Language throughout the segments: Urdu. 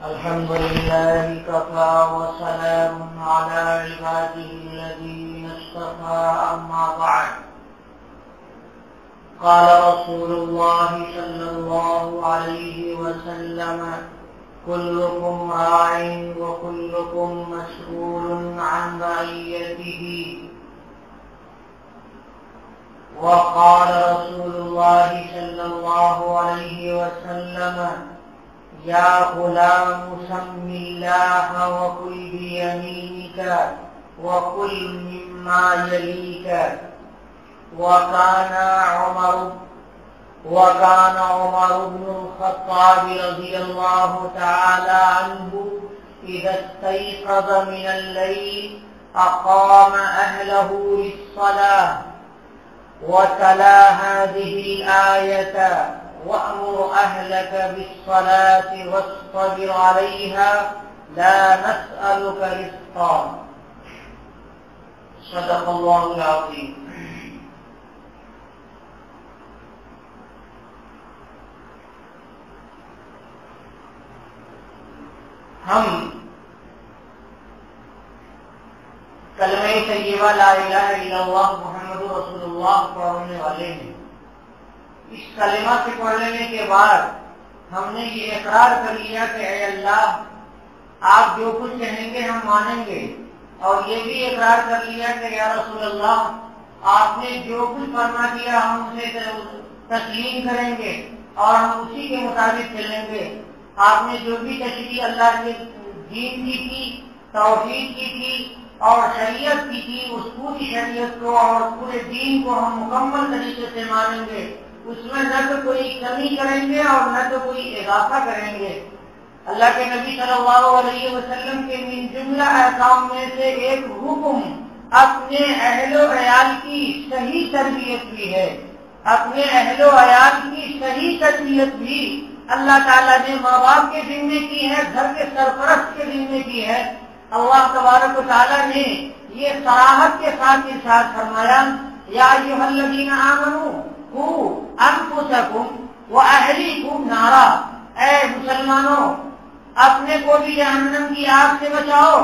الحمد لله كفى وسلام على عباده الذين اصطفى أما بعد قال رسول الله صلى الله عليه وسلم كلكم راع وكلكم مسؤول عن رعيته وقال رسول الله صلى الله عليه وسلم يا غلام سم الله وكل بيمينك وكل مما يليك وكان عمر بن الخطاب رضي الله تعالى عنه إذا استيقظ من الليل أقام أهله للصلاة وتلا هذه الآية وأمر أهلك بالصلاة واصطبر عليها لا نسألك رزقا صدق الله العظيم. ہم کلمہ طیبہ لا الہ الا اللہ محمد رسول اللہ پڑھنے والے ہیں. اس کلمہ سے پڑھ لینے کے بعد ہم نے یہ اقرار کر لیا کہ اے اللہ آپ جو کچھ کہیں گے ہم مانیں گے، اور یہ بھی اقرار کر لیا کہ یا رسول اللہ آپ نے جو کچھ فرما دیا ہم اسے تسلیم کریں گے اور ہم اسی کے مطابق چلیں گے. آپ نے جو بھی تشریح اللہ کے دین کی تھی، توحید کی تھی اور شریعت کی تھی، اس پوری شریعت کو اور پورے دین کو ہم مکمل طریقے سے مانیں گے. اس میں نہ تو کوئی کمی کریں گے اور نہ تو کوئی اضافہ کریں گے. اللہ کے نبی صلی اللہ علیہ وسلم کے من جملہ احکام میں سے ایک حکم اپنے اہل و عیال کی صحیح تربیت بھی ہے. اپنے اہل و عیال کی صحیح تربیت بھی اللہ تعالیٰ نے ماں باپ کے ذمے کی ہے، گھر کے سرپرست کے ذمے کی ہے. اللہ تبارک و تعالیٰ نے یہ صراحت کے ساتھ ارشاد فرمایا یا ایھا الذین آمنوا قوا انفسکم واہلیکم نارا، اے مسلمانوں اپنے کو بھی جہنم کی آگ سے بچاؤ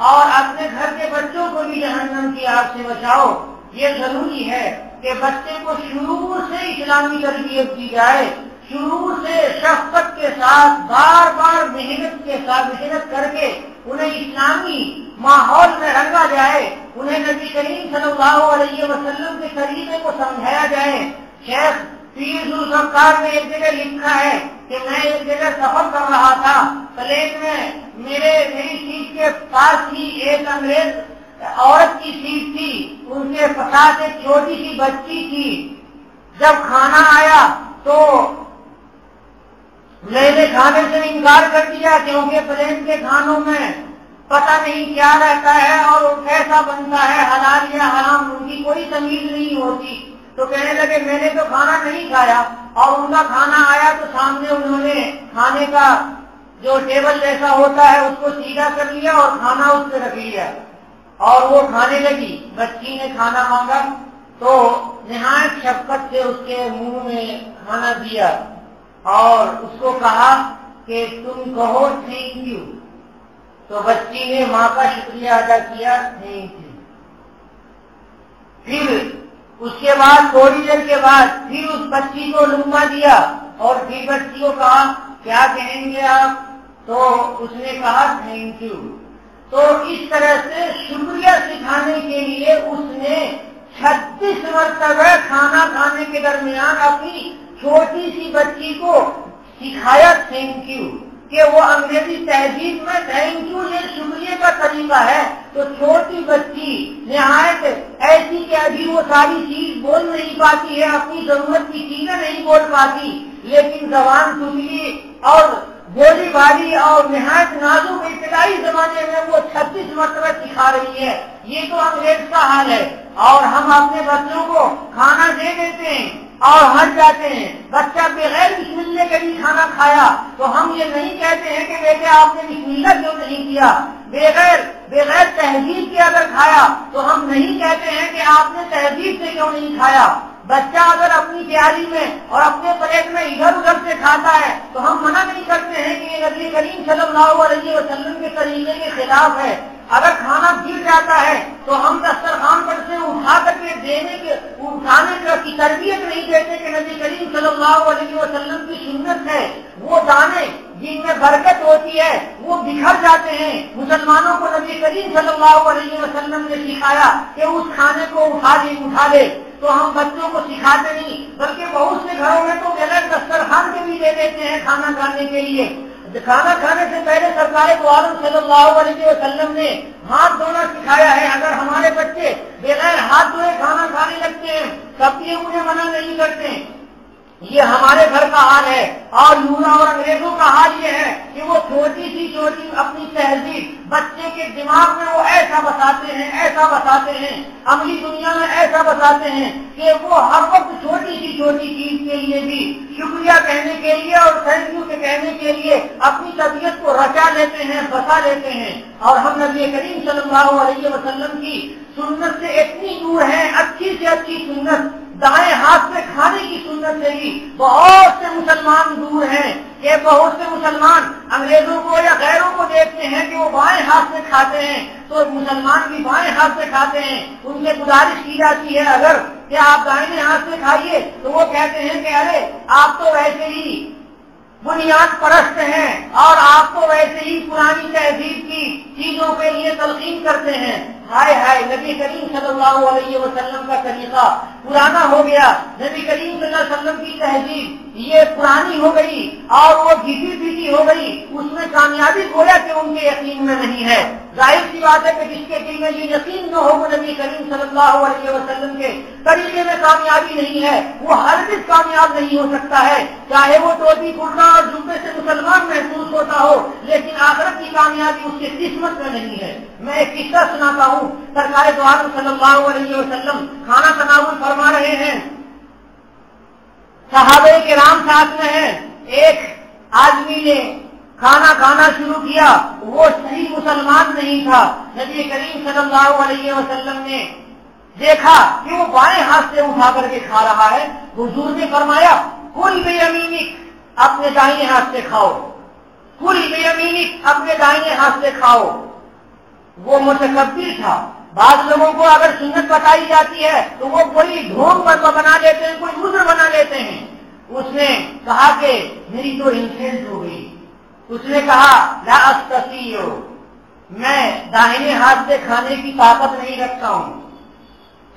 اور اپنے گھر کے بچوں کو بھی جہنم کی آگ سے بچاؤ. یہ ضروری ہے کہ بچے کو شروع سے اسلامی تربیت دی جائے، شروع سے شفقت کے ساتھ بار بار محنت کر کے انہیں اسلامی ماحول میں رنگا جائے، انہیں نبی کریم صلی اللہ علیہ وسلم کے طریقے کو سمجھایا جائے. شیخ پیر ذوالفقار نے ایک جگہ لکھا ہے کہ میں ایک جگہ سفر کر رہا تھا، پلیٹ میں میری سیٹ کے پاس ہی ایک انگریز عورت کی سیٹ تھی، ان کے ساتھ ایک چھوٹی سی بچی تھی. جب کھانا آیا تو میں نے کھانے سے انکار کر دیا کیونکہ پلین کے کھانوں میں پتہ نہیں کیا رہتا ہے اور کیسا بنتا ہے، حلال یا حرام، ان کی کوئی تمیز نہیں ہوتی. تو کہنے لگے میں نے تو کھانا نہیں کھایا، اور ان کا کھانا آیا تو سامنے انہوں نے کھانے کا جو ٹیبل جیسا ہوتا ہے اس کو سیدھا کر لیا اور کھانا اس پہ رکھ لیا اور وہ کھانے لگی. بچی نے کھانا مانگا تو نہایت شفقت سے اس کے منہ میں کھانا دیا اور اس کو کہا کہ تم کہو تھینک یو. تو بچی نے ماں کا شکریہ ادا کیا، تھینک یو. پھر اس کے بعد تھوڑی دیر کے بعد پھر اس بچی کو لقمہ دیا اور پھر بچی کو کہا کیا کہیں گے آپ؟ تو اس نے کہا تھینک یو. تو اس طرح سے شکریہ سکھانے کے لیے اس نے 36 مرتبہ کھانا کھانے کے درمیان اپنی چھوٹی سی بچی کو سکھایا تھینک یو، کہ وہ انگریزی تہذیب میں تھینک یو یہ شکریہ کا طریقہ ہے. تو چھوٹی بچی نہایت ایسی کہ ابھی وہ ساری چیز بول نہیں پاتی ہے، اپنی ضرورت کی چیزیں نہیں بول پاتی، لیکن زبان سنلی اور بولی بھاری اور نہایت نازک ابتدائی زمانے میں وہ 36 مرتبہ سکھا رہی ہے. یہ تو انگریز کا حال ہے. اور ہم اپنے بچوں کو کھانا دے دیتے ہیں اور ہٹ جاتے ہیں. بچہ بغیر بسم اللہ کے بھی کھانا کھایا تو ہم یہ نہیں کہتے ہیں کہ بیٹے آپ نے بسم اللہ کیوں نہیں کیا. بغیر تہذیب کے اگر کھایا تو ہم نہیں کہتے ہیں کہ آپ نے تہذیب سے کیوں نہیں کھایا. بچہ اگر اپنی پیالی میں اور اپنے پلیٹ میں ادھر ادھر سے کھاتا ہے تو ہم منع نہیں کرتے ہیں کہ یہ نبی کریم صلی اللہ علیہ وسلم کے طریقے کے خلاف ہے. اگر کھانا گر جاتا ہے تو ہم دسترخوان پر سے اٹھا کر کے اٹھانے کی تربیت نہیں دیتے کہ نبی کریم صلی اللہ علیہ وسلم کی سنت ہے. وہ دانے جن میں برکت ہوتی ہے وہ بکھر جاتے ہیں. مسلمانوں کو نبی کریم صلی اللہ علیہ وسلم نے سکھایا کہ اس کھانے کو اٹھا لے. تو ہم بچوں کو سکھاتے نہیں بلکہ بہت سے گھروں میں تو بغیر دسترخوان کے بھی دے دیتے ہیں کھانا کھانے کے لیے. کھانا کھانے سے پہلے سرکار دو عالم صلی اللہ علیہ وسلم نے ہاتھ دھونا سکھایا ہے. اگر ہمارے بچے بغیر ہاتھ دھوئے کھانا کھانے لگتے ہیں تب بھی انہیں منع نہیں کرتے. یہ ہمارے گھر کا حال ہے. اور یورا اور انگریزوں کا حال یہ ہے کہ وہ چھوٹی اپنی تہذیب بچے کے دماغ میں وہ ایسا بساتے ہیں عملی دنیا میں ایسا بتاتے ہیں کہ وہ ہر وقت چھوٹی چیز کے لیے بھی شکریہ کہنے کے لیے اور تھینک یو کے کہنے کے لیے اپنی طبیعت کو رچا لیتے ہیں, بسا لیتے ہیں. اور ہم نبی کریم صلی اللہ علیہ وسلم کی سنت سے اتنی دور ہیں, اچھی سے اچھی سنت دائیں ہاتھ سے کھانے کی سنت سے ہی بہت سے مسلمان دور ہیں کہ بہت سے مسلمان انگریزوں کو یا غیروں کو دیکھتے ہیں کہ وہ بائیں ہاتھ سے کھاتے ہیں تو مسلمان بھی بائیں ہاتھ سے کھاتے ہیں. ان سے گزارش کی جاتی ہے اگر کہ آپ دائیں ہاتھ سے کھائیے تو وہ کہتے ہیں کہ ارے آپ تو ویسے ہی بنیاد پرست ہیں اور آپ تو ویسے ہی پرانی تہذیب کی چیزوں کے لیے تلقین کرتے ہیں. ہائے ہائے, نبی کریم صلی اللہ علیہ وسلم کا طریقہ پرانا ہو گیا. نبی کریم صلی اللہ علیہ وسلم کی تہذیب یہ پرانی ہو گئی اور وہ گھسی پیٹی ہو گئی. اس میں کامیابی گویا کہ ان کے یقین میں نہیں ہے. ظاہر سی بات ہے کہ جس کے دل میں یہ یقین نہ ہو وہ نبی کریم صلی اللہ علیہ وسلم کے طریقے میں کامیابی نہیں ہے وہ ہرگز کامیاب نہیں ہو سکتا ہے, چاہے وہ ٹوپی کرتا اور جوتے سے مسلمان محسوس ہوتا ہو, لیکن آخرت کی کامیابی اس کی قسمت میں نہیں ہے. میں ایک قصہ سناتا ہوں. سرکار دو عالم صلی اللہ علیہ وسلم کھانا تناول فرما رہے ہیں, صحابہ کرام ساتھ میں ہیں. ایک آدمی نے کھانا کھانا شروع کیا, وہ صحیح مسلمان نہیں تھا. نبی کریم صلی اللہ علیہ وسلم نے دیکھا کہ وہ بائیں ہاتھ سے اٹھا کر کے کھا رہا ہے. حضور نے فرمایا کل بیمینک, اپنے دائیں ہاتھ سے کھاؤ. کل بیمینک, اپنے دائیں ہاتھ سے کھاؤ. وہ متکبر تھا. بعض لوگوں کو اگر سنت بتائی جاتی ہے تو وہ کوئی ڈھونگ بنا لیتے ہیں, کوئی عذر بنا لیتے ہیں. اس نے کہا کہ میری تو انسلٹ ہو گئی. اس نے کہا لا استطیع, میں داہنے ہاتھ سے کھانے کی طاقت نہیں رکھتا ہوں.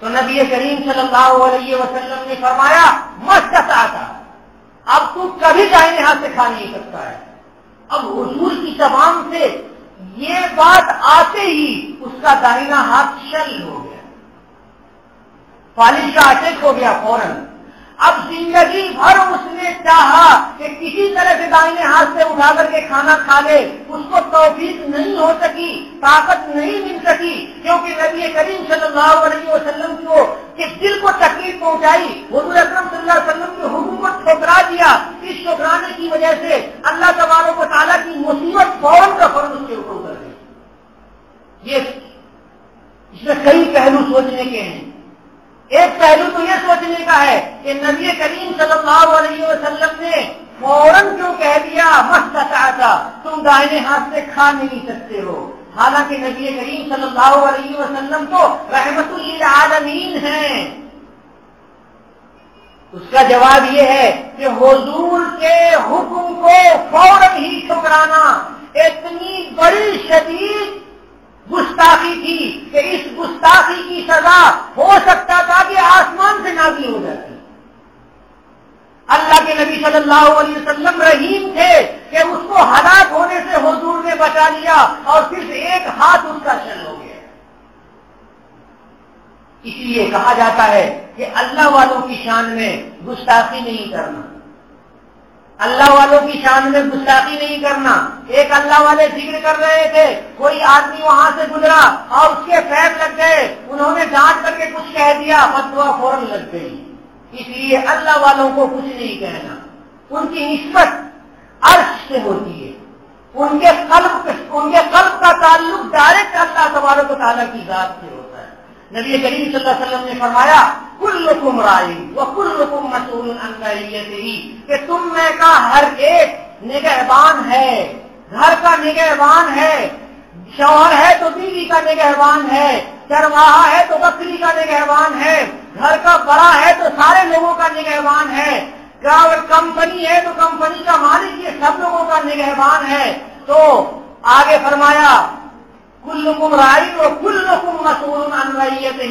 تو نبی کریم صلی اللہ علیہ وسلم نے فرمایا مستطاعت, اب تو کبھی داہنے ہاتھ سے کھا نہیں سکتا ہے. اب حضور کی زبان سے یہ بات آتے ہی اس کا داہنا ہاتھ شل ہو گیا, فالش کا اٹیک ہو گیا فوراً. اب زندگی بھر اس نے چاہا کہ کسی طرح سے دائیں ہاتھ سے اٹھا کر کے کھانا کھا لے, اس کو توفیق نہیں ہو سکی, طاقت نہیں مل سکی, کیونکہ نبی کریم صلی اللہ علیہ وسلم کو کہ دل کو تکلیف پہنچائی. حضور اکرم صلی اللہ علیہ وسلم کے حکم کو ٹھکرا دیا. اس ٹھکرانے کی وجہ سے اللہ تبارک و تعالیٰ کی مصیبت فوراً کا فوراً اس کے اوپر اتر گئی. یہ اس میں کئی پہلو سوچنے کے ہیں. ایک پہلو تو یہ سوچنے کا ہے کہ نبی کریم صلی اللہ علیہ وسلم نے فوراً کیوں کہہ دیا مستطاعت, تم دائیں ہاتھ سے کھا نہیں سکتے ہو, حالانکہ نبی کریم صلی اللہ علیہ وسلم تو رحمت للعالمین ہیں. اس کا جواب یہ ہے کہ حضور کے حکم کو فوراً ہی ٹھکرانا اتنی بڑی شدید گستاخی تھی کہ اس گستاخی کی سزا ہو سکتا تھا کہ آسمان سے نازل ہو جاتی. اللہ کے نبی صلی اللہ علیہ وسلم رحیم تھے کہ اس کو ہلاک ہونے سے حضور نے بچا لیا اور صرف ایک ہاتھ اس کا شل ہو گیا. اس لیے کہا جاتا ہے کہ اللہ والوں کی شان میں گستاخی نہیں کرنا, اللہ والوں کی شان میں گستاخی نہیں کرنا. ایک اللہ والے ذکر کر رہے تھے, کوئی آدمی وہاں سے گزرا اور اس کے پیر لگ گئے, انہوں نے ڈانٹ کر کے کچھ کہہ دیا, فتوا فوراً لگ گئی. اس لیے اللہ والوں کو کچھ نہیں کہنا. ان کی نسبت عرش سے ہوتی ہے, ان کے قلب کا تعلق ڈائریکٹ اللہ تبارک و تعالیٰ کی ذات سے ہوتا ہے. نبی کریم صلی اللہ علیہ وسلم نے فرمایا کلکم رائی وکلکم مسئول عن رعیتہ، کہ تم میں کا ہر ایک نگہبان ہے، گھر کا نگہبان ہے، شوہر ہے تو بیوی کا نگہبان ہے، چرواہا ہے تو بکری کا نگہبان ہے، گھر کا بڑا ہے تو سارے لوگوں کا نگہبان ہے، کمپنی ہے تو کمپنی کا مالک یہ سب لوگوں کا نگہبان ہے۔ تو آگے فرمایا کلکم رائی وکلکم مسئول عن رعیتہ،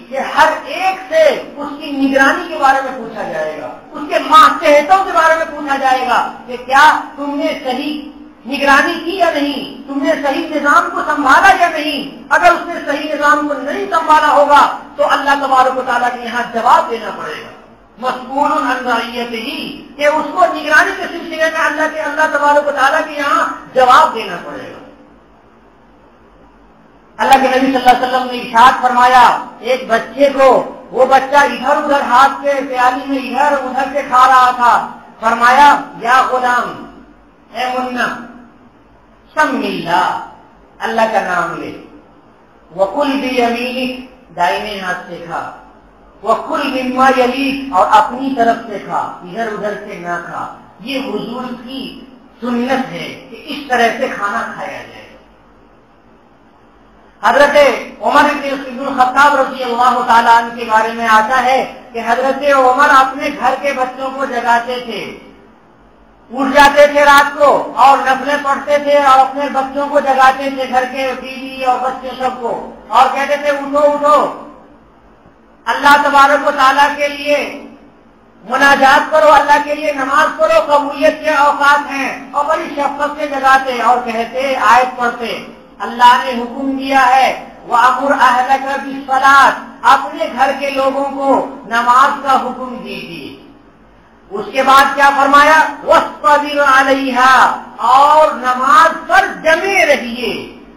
کہ ہر ایک سے اس کی نگرانی کے بارے میں پوچھا جائے گا، اس کے ماتحتوں کے بارے میں پوچھا جائے گا کہ کیا تم نے صحیح نگرانی کی یا نہیں، تم نے صحیح نظام کو سنبھالا یا نہیں۔ اگر اس نے صحیح نظام کو نہیں سنبھالا ہوگا تو اللہ تبارک و تعالیٰ کے یہاں جواب دینا پڑے گا، مسئول عن رعیتہ، کہ اس کو نگرانی کے سلسلے میں اللہ تبارک و تعالیٰ کے یہاں جواب دینا پڑے گا۔ اللہ کے نبی صلی اللہ علیہ وسلم نے ارشاد فرمایا ایک بچے کو، وہ بچہ ادھر ادھر ہاتھ کے پیالی میں ادھر ادھر سے کھا رہا تھا، فرمایا یا غلام، اے منا، سم اللہ، اللہ کا نام لے، وکل بیمینک، دائیں ہاتھ سے کھا، وکل مما یلیک، اور اپنی طرف سے کھا، ادھر ادھر سے نہ کھا۔ یہ حضور کی سنت ہے کہ اس طرح سے کھانا کھایا جائے۔ حضرت عمر بن الخطاب رضی اللہ تعالیٰ عنہ کے بارے میں آتا ہے کہ حضرت عمر اپنے گھر کے بچوں کو جگاتے تھے، اٹھ جاتے تھے رات کو اور نفلیں پڑھتے تھے اور اپنے بچوں کو جگاتے تھے، گھر کے بیوی اور بچے سب کو، اور کہتے تھے اٹھو اٹھو، اللہ تبارک و تعالیٰ کے لیے مناجات کرو، اللہ کے لیے نماز پڑھو، قبولیت کے اوقات ہیں، اور بڑی شفقت سے جگاتے اور کہتے، آیت پڑھتے، اللہ نے حکم دیا ہے وَأَمُرْ أَهْلَكَ بِالصَّلَاةِ، اپنے گھر کے لوگوں کو نماز کا حکم دیجیے۔ اس کے بعد کیا فرمایا، وَاصْطَبِرْ عَلَيْهَا، اور نماز پر جمے رہیے۔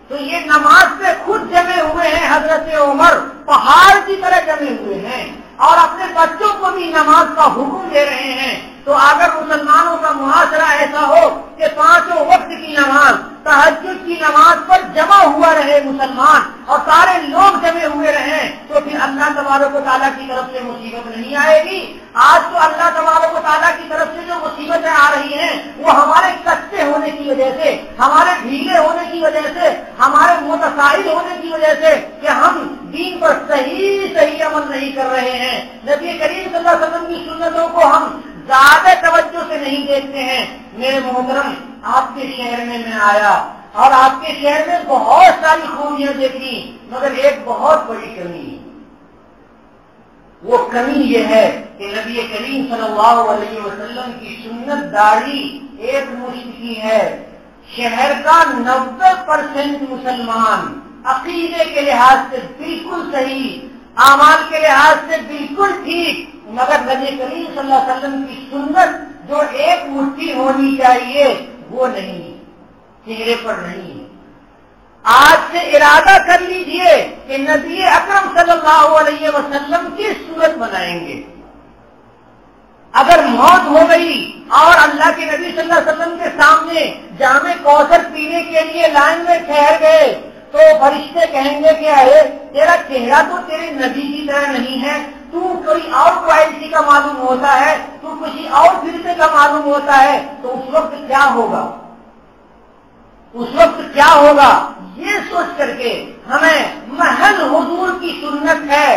تو یہ نماز پہ خود جمے ہوئے ہیں، حضرت عمر پہاڑ کی طرح جمے ہوئے ہیں، اور اپنے بچوں کو بھی نماز کا حکم دے رہے ہیں۔ تو اگر مسلمانوں کا معاشرہ ایسا ہو کہ پانچوں وقت کی نماز، تہجد کی نماز پر جمع ہوا رہے مسلمان، اور سارے لوگ جمے ہوئے رہیں، تو پھر اللہ تبارک و تعالیٰ کی طرف سے مصیبت نہیں آئے گی۔ آج تو اللہ تبارک و تعالیٰ کی طرف سے جو مصیبتیں آ رہی ہیں وہ ہمارے کچے ہونے کی وجہ سے، ہمارے ڈھیلے ہونے کی وجہ سے، ہمارے متساہل ہونے کی وجہ سے، کہ ہم دین پر صحیح عمل نہیں کر رہے ہیں۔ نبی کریم صلی اللہ علیہ وسلم کی سنتوں کو ہم زیادہ توجہ سے نہیں دیکھتے ہیں۔ میرے محترم، آپ کے شہر میں آیا اور آپ کے شہر میں بہت ساری خوبیاں دیکھی، مگر ایک بہت بڑی کمی ہے۔ وہ کمی یہ ہے کہ نبی کریم صلی اللہ علیہ وسلم کی سنت داڑھی ایک مشت کی ہے۔ شہر کا 90% مسلمان عقیدے کے لحاظ سے بالکل صحیح، اعمال کے لحاظ سے بالکل ٹھیک، مگر نبی کریم صلی اللہ علیہ وسلم کی سنت جو ایک مٹھی ہونی چاہیے وہ نہیں، چہرے پر نہیں ہے۔ آج سے ارادہ کر لیجئے کہ نبی اکرم صلی اللہ علیہ وسلم کی صورت بنائیں گے۔ اگر موت ہو گئی اور اللہ کے نبی صلی اللہ علیہ وسلم کے سامنے جام کوثر پینے کے لیے لائن میں ٹھہر گئے تو فرشتے کہیں گے کہ ارے تیرا چہرہ تو تیرے نبی کی طرح نہیں ہے، تو کوئی اور کوالٹی کا معلوم ہوتا ہے، تو کسی اور فرقے کا معلوم ہوتا ہے، تو اس وقت کیا ہوگا؟ اس وقت کیا ہوگا؟ یہ سوچ کر کے ہمیں محض حضور کی سنت ہے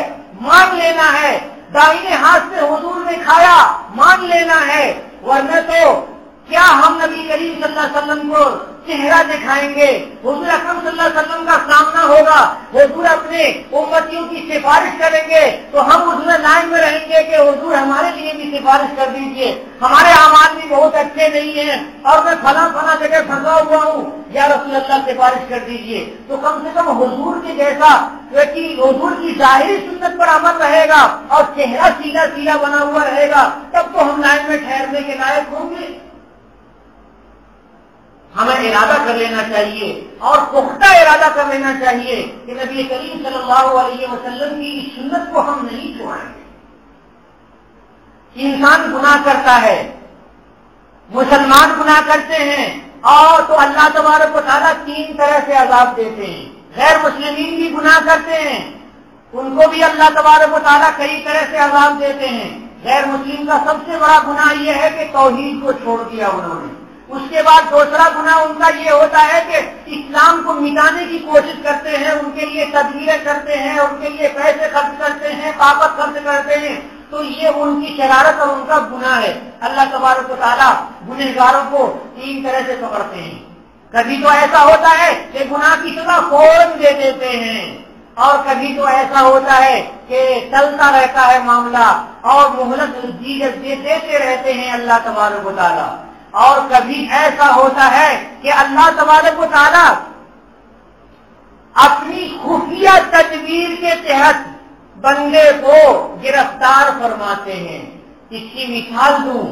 مان لینا ہے، دائیں ہاتھ سے حضور نے کھایا مان لینا ہے، ورنہ تو کیا ہم نبی کریم صلی اللہ علیہ وسلم کو چہرہ دکھائیں گے؟ حضور اکرم صلی اللہ علیہ وسلم کا سامنا ہوگا، حضور اپنے امتیوں کی سفارش کریں گے تو ہم اس میں لائن میں رہیں گے کہ حضور ہمارے لیے بھی سفارش کر دیجئے، ہمارے اعمال بھی بہت اچھے نہیں ہیں اور میں فلاں جگہ پھنسا ہوا ہوں، یا رسول اللہ سفارش کر دیجئے۔ تو کم سے کم حضور کے جیسا کہ حضور کی ظاہری سنت پر عمل رہے گا اور چہرہ سیدھا بنا ہوا رہے گا، تب تو ہم لائن میں ٹھہرنے کے لائق ہوں گے۔ ہمیں ارادہ کر لینا چاہیے اور پختہ ارادہ کر لینا چاہیے کہ نبی کریم صلی اللہ علیہ وسلم کی اس سنت کو ہم نہیں چھوڑیں گے۔ انسان گناہ کرتا ہے، مسلمان گناہ کرتے ہیں، اور تو اللہ تبارک و تعالیٰ 3 طرح سے عذاب دیتے ہیں۔ غیر مسلمین بھی گناہ کرتے ہیں، ان کو بھی اللہ تبارک و تعالیٰ کئی طرح سے عذاب دیتے ہیں۔ غیر مسلم کا سب سے بڑا گناہ یہ ہے کہ توحید کو چھوڑ دیا انہوں نے۔ اس کے بعد دوسرا گناہ ان کا یہ ہوتا ہے کہ اسلام کو مٹانے کی کوشش کرتے ہیں، ان کے لیے تدبیریں کرتے ہیں، ان کے لیے پیسے خرچ کرتے ہیں، طاقت خرچ کرتے ہیں، تو یہ ان کی شرارت اور ان کا گناہ ہے۔ اللہ تبارک و تعالیٰ گنہگاروں کو تین طرح سے پکڑتے ہیں۔ کبھی تو ایسا ہوتا ہے کہ گناہ کی سزا فوراً دے دیتے ہیں، اور کبھی تو ایسا ہوتا ہے کہ چلتا رہتا ہے معاملہ اور مہلت دیتے رہتے ہیں اللہ تبارک و تعالیٰ، اور کبھی ایسا ہوتا ہے کہ اللہ تبارک و تعالیٰ اپنی خفیہ تدبیر کے تحت بندے کو گرفتار فرماتے ہیں۔ اس کی مثال دوں،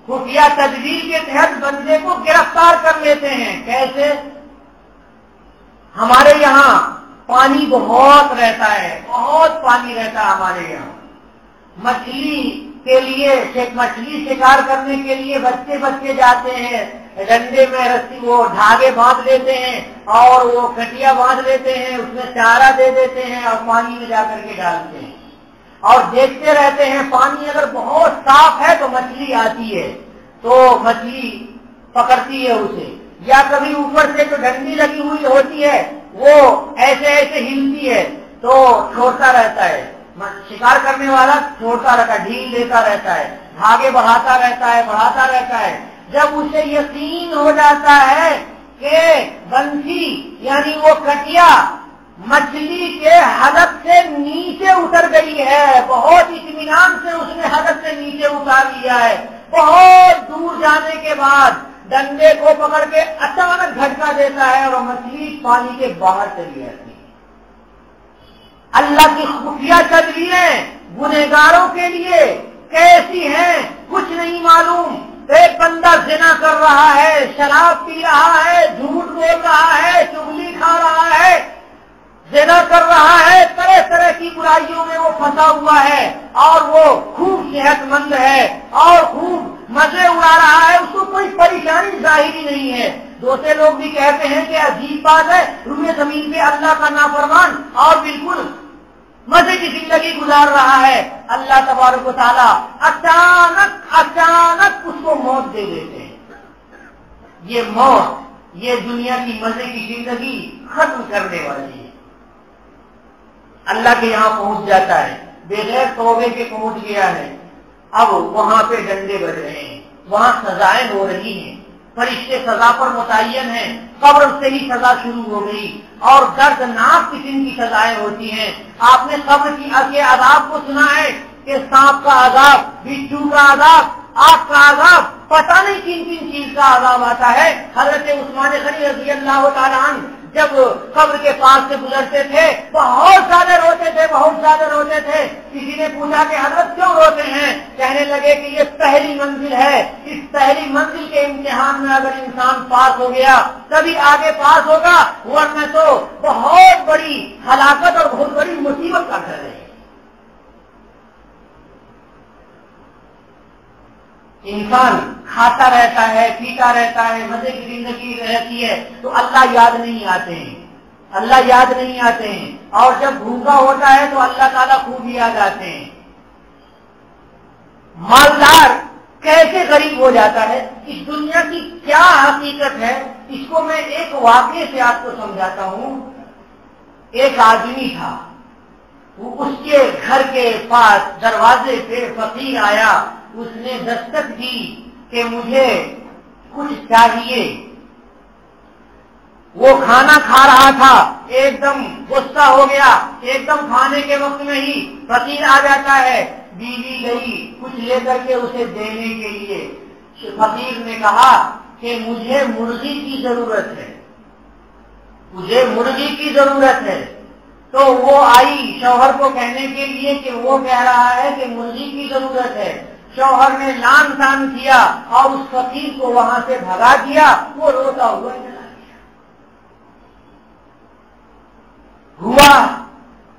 خفیہ تدبیر کے تحت بندے کو گرفتار کر لیتے ہیں۔ کیسے؟ ہمارے یہاں پانی بہت رہتا ہے، بہت پانی رہتا ہے ہمارے یہاں۔ مچھلی کے لیے مچھلی شکار کرنے کے لیے بچے جاتے ہیں، ڈنڈے میں رسی وہ دھاگے باندھ لیتے ہیں اور وہ کٹیا باندھ لیتے ہیں، اس میں چارہ دے دیتے ہیں اور پانی میں جا کر کے ڈالتے ہیں اور دیکھتے رہتے ہیں۔ پانی اگر بہت صاف ہے تو مچھلی آتی ہے تو مچھلی پکڑتی ہے اسے، یا کبھی اوپر سے جو ڈنڈی لگی ہوئی ہوتی ہے وہ ایسے ہلتی ہے تو چھوڑتا رہتا ہے، شکار کرنے والا چھوڑتا رہتا ہے، ڈھیل دیتا رہتا ہے، دھاگے بڑھاتا رہتا ہے۔ جب اسے یقین ہو جاتا ہے کہ بنسی یعنی وہ کٹیا مچھلی کے حلق سے نیچے اتر گئی ہے، بہت اطمینان سے اس نے حلق سے نیچے اتار لیا ہے، بہت دور جانے کے بعد ڈنڈے کو پکڑ کے اچانک جھٹکا دیتا ہے اور مچھلی پانی کے باہر چلی جاتی ہے۔ اللہ کی خفیہ تدبیریں گنہگاروں کے لیے کیسی ہیں کچھ نہیں معلوم۔ ایک بندہ زنا کر رہا ہے، شراب پی رہا ہے، جھوٹ بول رہا ہے، چغلی کھا رہا ہے، زنا کر رہا ہے، طرح طرح کی برائیوں میں وہ پھنسا ہوا ہے اور وہ خوب صحت مند ہے اور خوب مزے اڑا رہا ہے، اس کو کوئی پریشانی ظاہری نہیں ہے۔ دوسرے لوگ بھی کہتے ہیں کہ عجیب بات ہے، روئے زمین پہ اللہ کا نافرمان اور بالکل مزے کی زندگی گزار رہا ہے۔ اللہ تبارک و تعالیٰ اچانک اس کو موت دے دیتے ہیں۔ یہ موت یہ دنیا کی مزے کی زندگی ختم کرنے والی ہے۔ اللہ کے یہاں پہنچ جاتا ہے، بغیر توبے کے پہنچ گیا ہے، اب وہاں پہ ڈنڈے بج رہے ہیں، وہاں سزائیں ہو رہی ہیں، فرشتے سزا پر متعین ہیں، قبر سے ہی سزا شروع ہو گئی اور دردناک قسم کی سزائیں ہوتی ہیں۔ آپ نے قبر کے عذاب کو سنا ہے کہ سانپ کا عذاب، بچھو کا عذاب، آگ کا عذاب، پتہ نہیں کن کن چیز کا عذاب آتا ہے۔ حضرت عثمان غنی رضی اللہ تعالیٰ عنہ جب قبر کے پاس سے گزرتے تھے بہت زیادہ روتے تھے۔ کسی نے پوچھا کہ حضرت کیوں روتے ہیں؟ کہنے لگے کہ یہ پہلی منزل ہے، اس پہلی منزل کے امتحان میں اگر انسان پاس ہو گیا تبھی آگے پاس ہوگا، ورنہ تو بہت بڑی ہلاکت اور بہت بڑی مصیبت کا گھر ہے۔ انسان کھاتا رہتا ہے، پیتا رہتا ہے، مزے کی زندگی رہتی ہے تو اللہ یاد نہیں آتے ہیں، اور جب بھوکا ہوتا ہے تو اللہ تعالیٰ خوب یاد آتے ہیں۔ مالدار کیسے غریب ہو جاتا ہے، اس دنیا کی کیا حقیقت ہے، اس کو میں ایک واقعے سے آپ کو سمجھاتا ہوں۔ ایک آدمی تھا، اس کے گھر کے پاس دروازے پہ فقیر آیا، اس نے دستک دی کہ مجھے کچھ چاہیے۔ وہ کھانا کھا رہا تھا، ایک دم غصہ ہو گیا، ایک دم کھانے کے وقت میں ہی فقیر آ جاتا ہے۔ بیوی گئی کچھ لے کر کے اسے دینے کے لیے، فقیر نے کہا کہ مجھے مرغی کی ضرورت ہے، تو وہ آئی شوہر کو کہنے کے لیے کہ وہ کہہ رہا ہے کہ مرغی کی ضرورت ہے۔ شوہر نے لان تان کیا اور اس فقیر کو وہاں سے بھگا دیا، وہ روتا ہوا چلا گیا۔ ہوا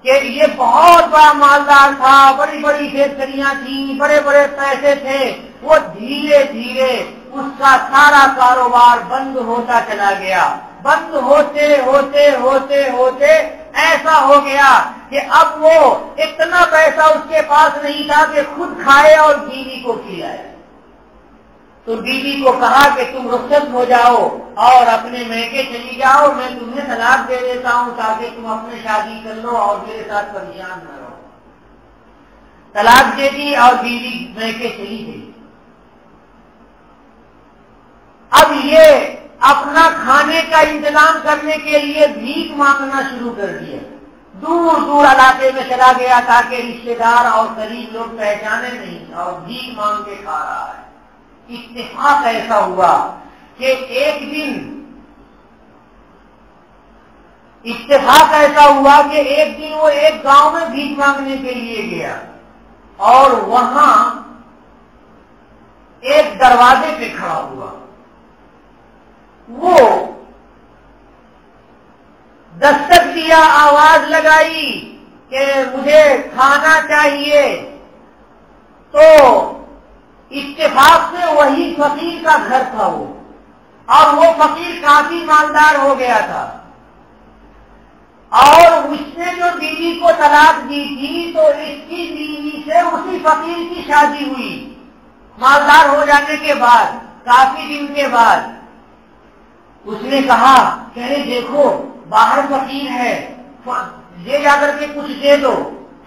کہ یہ بہت بڑا مالدار تھا، بڑی بڑی فیکٹریاں تھیں، بڑے بڑے پیسے تھے، وہ دھیرے دھیرے اس کا سارا کاروبار بند ہوتا چلا گیا۔ بند ہوتے ہوتے ایسا ہو گیا کہ اب وہ اتنا پیسہ اس کے پاس نہیں تھا کہ خود کھائے اور بیوی کو کھلائے، تو بیوی کو کہا کہ تم رخصت ہو جاؤ اور اپنے میکے چلی جاؤ، میں تمہیں طلاق دے دیتا ہوں تاکہ تم اپنے شادی کر لو اور میرے ساتھ پریشان نہ رہو۔ طلاق دے دی اور بیوی میکے چلی گئی۔ اب یہ اپنا کھانے کا انتظام کرنے کے لیے بھیک مانگنا شروع کر دیا، دور دور علاقے میں چلا گیا تاکہ رشتے دار اور قریب لوگ پہچانے نہیں، اور بھیک مانگ کے کھا رہا ہے۔ اتفاق ایسا ہوا کہ ایک دن وہ ایک گاؤں میں بھیک مانگنے کے لیے گیا اور وہاں ایک دروازے پہ کھڑا ہوا۔ وہ دستک دیا، آواز لگائی کہ مجھے کھانا چاہیے، تو اتفاق سے وہی فقیر کا گھر تھا وہ، اور وہ فقیر کافی مالدار ہو گیا تھا، اور اس نے جو بیوی کو طلاق دی تھی تو اس کی بیوی سے اسی فقیر کی شادی ہوئی مالدار ہو جانے کے بعد، کافی دن کے بعد۔ اس نے کہا کہ ارے دیکھو باہر فقیر ہے، لے جا کر کے کچھ دے دو۔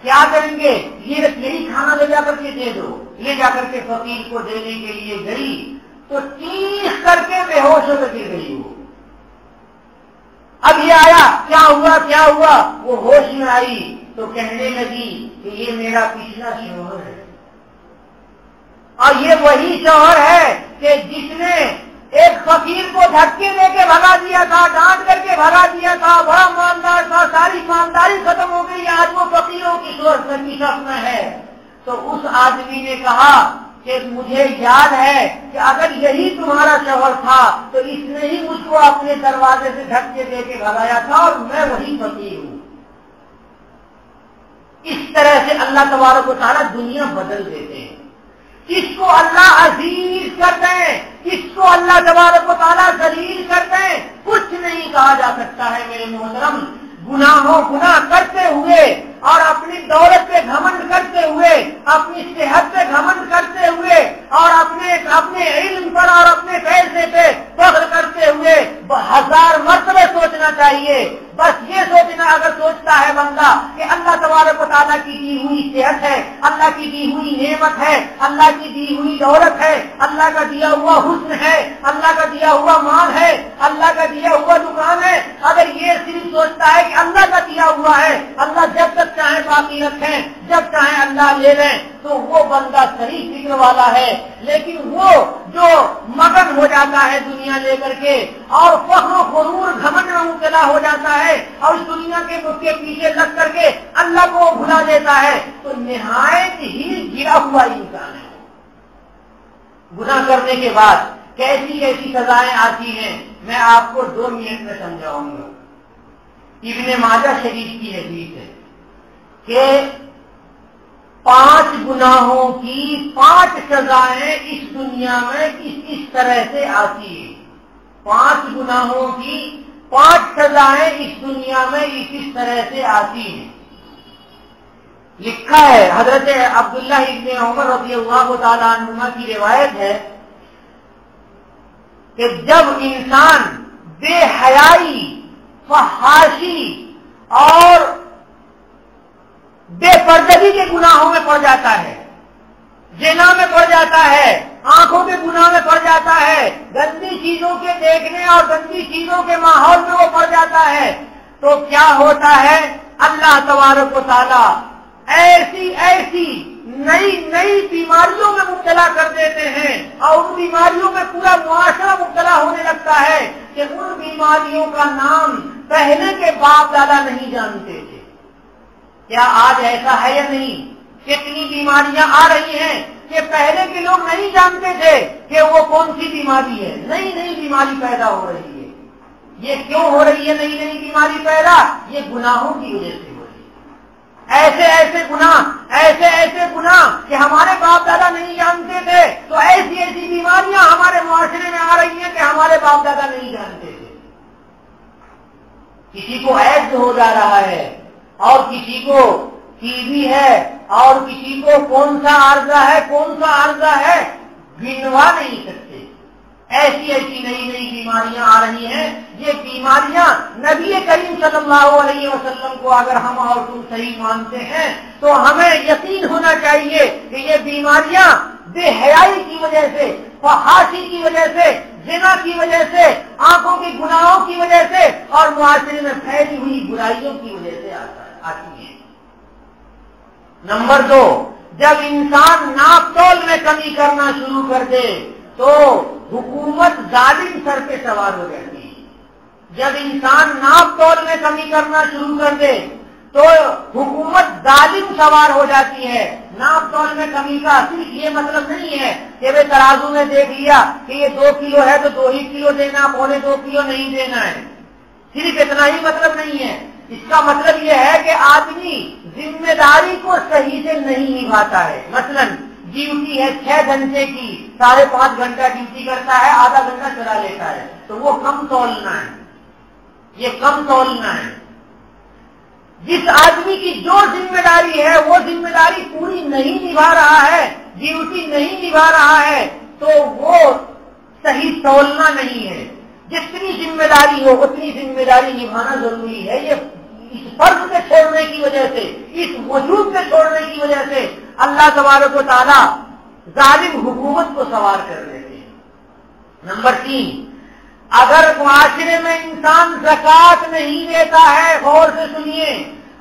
کیا کریں گے؟ یہی کھانا لے جا کر کے دے دو۔ لے جا کر کے فقیر کو دینے کے لیے گئی تو چیخ کر کے بے ہوش ہو کر کے گئی وہ۔ اب یہ آیا، کیا ہوا کیا ہوا؟ وہ ہوش میں آئی تو کہنے لگی کہ یہ میرا پچھلا شوہر ہے، اور یہ وہی شوہر ہے کہ جس نے ایک فقیر کو دھکے دے کے بھگا دیا تھا، ڈانٹ کر کے بھگا دیا تھا، بڑا مالدار تھا، ساری مالداری ختم ہو گئی، آج وہ فقیروں کی صورت میں ہے۔ تو اس آدمی نے کہا کہ مجھے یاد ہے کہ اگر یہی تمہارا شوہر تھا تو اس نے ہی مجھ کو اپنے دروازے سے دھکے دے کے بھگایا تھا، اور میں وہی فقیر ہوں۔ اس طرح سے اللہ تبارک و تعالیٰ دنیا بدل دیتے ہیں، کس کو اللہ عزیز کرتے ہیں، کس کو اللہ تبارک و تعالیٰ ذلیل کرتے ہیں، کچھ نہیں کہا جا سکتا ہے میرے محترم۔ گناہ کرتے ہوئے اور اپنی دولت پہ گھمنڈ کرتے ہوئے، اپنی صحت پہ گھمنڈ کرتے ہوئے، اور اپنے علم پر اور اپنے پیسے پہ فخر کرتے ہوئے 1000 مرتبہ سوچنا چاہیے۔ بس یہ سوچنا، اگر سوچتا ہے بندہ کہ اللہ تبارک و تعالیٰ کی دی ہوئی صحت ہے، اللہ کی دی ہوئی نعمت ہے، اللہ کی دی ہوئی دولت ہے، اللہ کا دیا ہوا حسن ہے، اللہ کا دیا ہوا مال ہے، اللہ کا دیا ہوا دکان ہے، اگر یہ صرف سوچتا ہے کہ اللہ کا دیا ہوا ہے، اللہ جب تک چاہے باقی رکھیں، جب چاہے اللہ لے لیں، تو وہ بندہ صحیح فکر والا ہے۔ لیکن وہ جو مگن ہو جاتا ہے دنیا لے کر کے اور فخر و غرور گھمنڈ میں مبتلا ہو جاتا ہے اور اس دنیا کے پیچھے لگ کر کے اللہ کو بھلا دیتا ہے، تو نہایت ہی گرا ہوا انسان ہے۔ گناہ کرنے کے بعد کیسی کیسی سزائیں آتی ہیں، میں آپ کو 2 منٹ میں سمجھاؤں گا۔ ابن ماجہ شریف کی حدیث ہے کہ 5 گناہوں کی 5 سزائیں اس دنیا میں اس طرح سے آتی ہیں۔ 5 گناہوں کی 5 سزائیں اس دنیا میں اس طرح سے آتی ہیں۔ لکھا ہے، حضرت عبداللہ ابن عمر رضی اللہ تعالیٰ عنہما کی روایت ہے کہ جب انسان بے حیائی، فحاشی اور بے پردگی کے گناہوں میں پڑ جاتا ہے، زنا میں پڑ جاتا ہے، آنکھوں کے گناہ میں پڑ جاتا ہے، گندی چیزوں کے دیکھنے اور گندی چیزوں کے ماحول میں وہ پڑ جاتا ہے، تو کیا ہوتا ہے؟ اللہ تبارک و تعالیٰ ایسی نئی بیماریوں میں مبتلا کر دیتے ہیں، اور ان بیماریوں میں پورا معاشرہ مبتلا ہونے لگتا ہے کہ ان بیماریوں کا نام پہلے کے باپ دادا نہیں جانتے تھے۔ کیا آج ایسا ہے یا نہیں؟ کتنی بیماریاں آ رہی ہیں کہ پہلے کے لوگ نہیں جانتے تھے کہ وہ کون سی بیماری ہے، نئی بیماری پیدا ہو رہی ہے۔ یہ کیوں ہو رہی ہے نئی بیماری پیدا؟ یہ گناہوں کی وجہ سے ہو رہی ہے۔ ایسے گناہ کہ ہمارے باپ دادا نہیں جانتے تھے، تو ایسی بیماریاں ہمارے معاشرے میں آ رہی ہیں کہ ہمارے باپ دادا نہیں جانتے تھے۔ کسی کو ایڈز ہو جا رہا ہے، اور کسی کو ٹی وی ہے اور کسی کو کون سا عارضہ ہے گنوا نہیں سکتے۔ ایسی نئی بیماریاں آ رہی ہیں۔ یہ بیماریاں نبی کریم صلی اللہ علیہ وسلم کو اگر ہم اور تم صحیح مانتے ہیں تو ہمیں یقین ہونا چاہیے کہ یہ بیماریاں بے حیائی کی وجہ سے، فحاشی کی وجہ سے، زنا کی وجہ سے، آنکھوں کے گناہوں کی وجہ سے اور معاشرے میں پھیلی ہوئی برائیوں کی وجہ سے آتی ہیں۔ نمبر 2، جب انسان ناپ تول میں کمی کرنا شروع کر دے تو حکومت ظالم سر پہ سوار ہو جاتی ہے۔ جب انسان ناپ تول میں کمی کرنا شروع کر دے تو حکومت ظالم سوار ہو جاتی ہے۔ ناپ تول میں کمی کا صرف یہ مطلب نہیں ہے کہ وہ ترازو میں دیکھ لیا کہ یہ 2 کلو ہے تو 2 ہی کلو دینا، 2.25 کلو نہیں دینا ہے، صرف اتنا ہی مطلب نہیں ہے۔ اس کا مطلب یہ ہے کہ آدمی ذمہ داری کو صحیح سے نہیں نبھاتا ہے۔ مثلا ڈیوٹی ہے 6 گھنٹے کی، 5.5 گھنٹہ ڈیوٹی کرتا ہے، آدھا گھنٹہ چلا لیتا ہے، تو وہ کم تولنا ہے، یہ کم تولنا ہے۔ جس آدمی کی جو ذمہ داری ہے وہ ذمہ داری پوری نہیں نبھا رہا ہے، ڈیوٹی نہیں نبھا رہا ہے، تو وہ صحیح تولنا نہیں ہے۔ جتنی ذمہ داری ہو اتنی ذمہ داری نبھانا ضروری ہے۔ یہ اس فرض کے چھوڑنے کی وجہ سے، اس وجود کے چھوڑنے کی وجہ سے اللہ تبارک و تعالیٰ ظالم حکومت کو سوار کر دیتے ہیں۔ نمبر 3، اگر معاشرے میں انسان زکوٰۃ نہیں دیتا ہے، غور سے سنیے،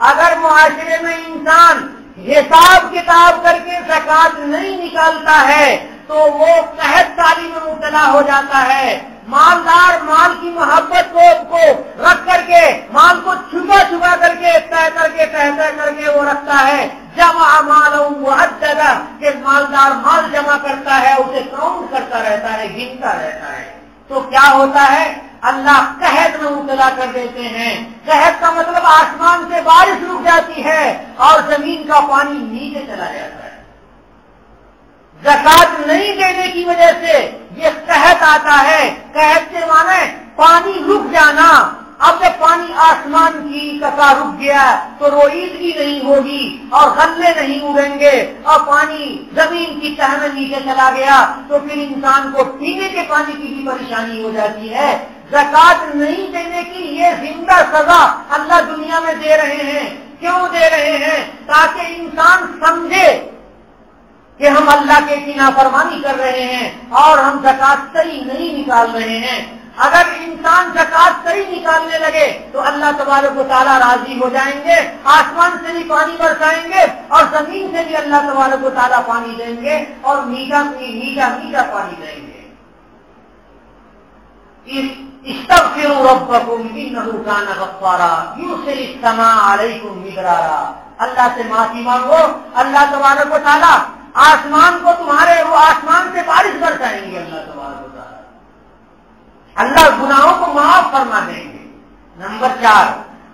اگر معاشرے میں انسان حساب کتاب کر کے زکوٰۃ نہیں نکالتا ہے تو وہ قحط سالی میں مبتلا ہو جاتا ہے۔ مالدار مال کی محبت کو رکھ کر کے، مال کو چھپا کر کے طے کر کے وہ رکھتا ہے، جمع مال وعددہ، کہ مالدار مال جمع کرتا ہے، اسے کاؤنٹ کرتا رہتا ہے، گنتا رہتا ہے، تو کیا ہوتا ہے؟ اللہ قحط میں مبتلا کر دیتے ہیں۔ قحط کا مطلب آسمان سے بارش رک جاتی ہے اور زمین کا پانی نیچے چلا جاتا ہے۔ زکوٰۃ نہیں دینے کی وجہ سے یہ قحط آتا ہے۔ قحط سے معنی پانی رک جانا۔ اب جب پانی آسمان کی کا رک گیا تو روئیدگی نہیں ہوگی اور غلے نہیں اگیں گے اور پانی زمین کی تہ میں نیچے چلا گیا تو پھر انسان کو پینے کے پانی کی بھی پریشانی ہو جاتی ہے۔ زکوٰۃ نہیں دینے کی یہ زندہ سزا اللہ دنیا میں دے رہے ہیں۔ کیوں دے رہے ہیں؟ تاکہ انسان سمجھے کہ ہم اللہ کی نافرمانی کر رہے ہیں اور ہم زکوٰۃ صحیح نہیں نکال رہے ہیں۔ اگر انسان زکوٰۃ صحیح نکالنے لگے تو اللہ تبارک و تعالیٰ راضی ہو جائیں گے، آسمان سے بھی پانی برسائیں گے اور زمین سے بھی اللہ تبارک و تعالیٰ پانی دیں گے اور میٹھا پانی دیں گے۔ استغفروا ربکم انہ کان غفارا یرسل السماء علیکم مدرارا، اللہ سے معافی مانگو، اللہ تبارک و تعالیٰ آسمان کو تمہارے وہ آسمان سے بارش برسائیں گے، اللہ تبارک و تعالیٰ اللہ گناہوں کو معاف فرما دیں گے۔ نمبر 4،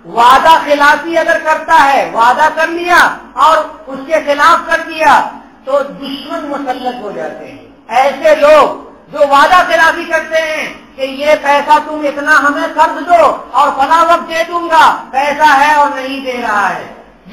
وعدہ خلافی اگر کرتا ہے، وعدہ کر لیا اور اس کے خلاف کر دیا تو دشمن مسلط ہو جاتے ہیں۔ ایسے لوگ جو وعدہ خلافی کرتے ہیں کہ یہ پیسہ تم اتنا ہمیں قرض دو اور فلاں وقت دے دوں گا، پیسہ ہے اور نہیں دے رہا ہے،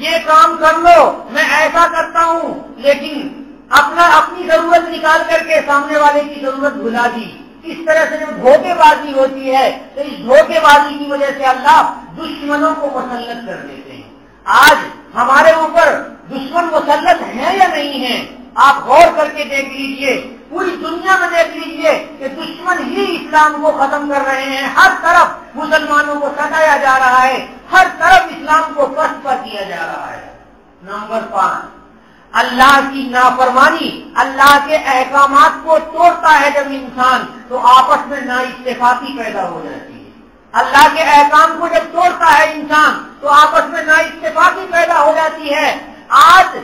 یہ کام کر لو میں ایسا کرتا ہوں، لیکن اپنی ضرورت نکال کر کے سامنے والے کی ضرورت بھلا دی۔ اس طرح سے جب دھوکے بازی ہوتی ہے تو اس دھوکے بازی کی وجہ سے اللہ دشمنوں کو مسلط کر دیتے ہیں۔ آج ہمارے اوپر دشمن مسلط ہیں یا نہیں ہیں؟ آپ غور کر کے دیکھ لیجئے، پوری دنیا میں دیکھ لیجئے کہ دشمن ہی اسلام کو ختم کر رہے ہیں۔ ہر طرف مسلمانوں کو ستایا جا رہا ہے، ہر طرف اسلام کو پسپا کیا جا رہا ہے۔ نمبر 5، اللہ کی نافرمانی، اللہ کے احکامات کو توڑتا ہے جب انسان تو آپس میں نا اتفاقی پیدا ہو جاتی ہے۔ اللہ کے احکام کو جب توڑتا ہے انسان تو آپس میں نا اتفاقی پیدا ہو جاتی ہے۔ آج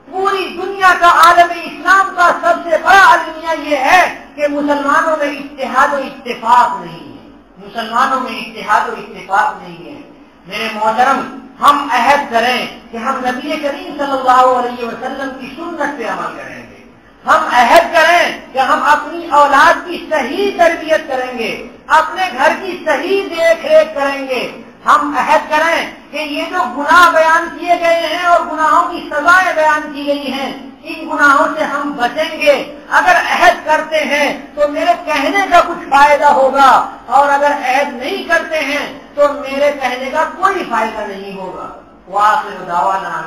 پوری دنیا کا عالم اسلام کا سب سے بڑا المیہ یہ ہے کہ مسلمانوں میں اتحاد و اتفاق نہیں ہے، مسلمانوں میں اتحاد و اتفاق نہیں ہے۔ میرے محترم، ہم عہد کریں کہ ہم نبی کریم صلی اللہ علیہ وسلم کی سنت پہ عمل کریں گے، ہم عہد کریں کہ ہم اپنی اولاد کی صحیح تربیت کریں گے، اپنے گھر کی صحیح دیکھ ریکھ کریں گے، ہم عہد کریں کہ یہ جو گناہ بیان کیے گئے ہیں اور گناہوں کی سزائیں بیان کی گئی ہیں، ان گناہوں سے ہم بچیں گے۔ اگر عہد کرتے ہیں تو میرے کہنے کا کچھ فائدہ ہوگا، اور اگر عہد نہیں کرتے ہیں تو میرے کہنے کا کوئی فائدہ نہیں ہوگا۔ وآخر دعوانا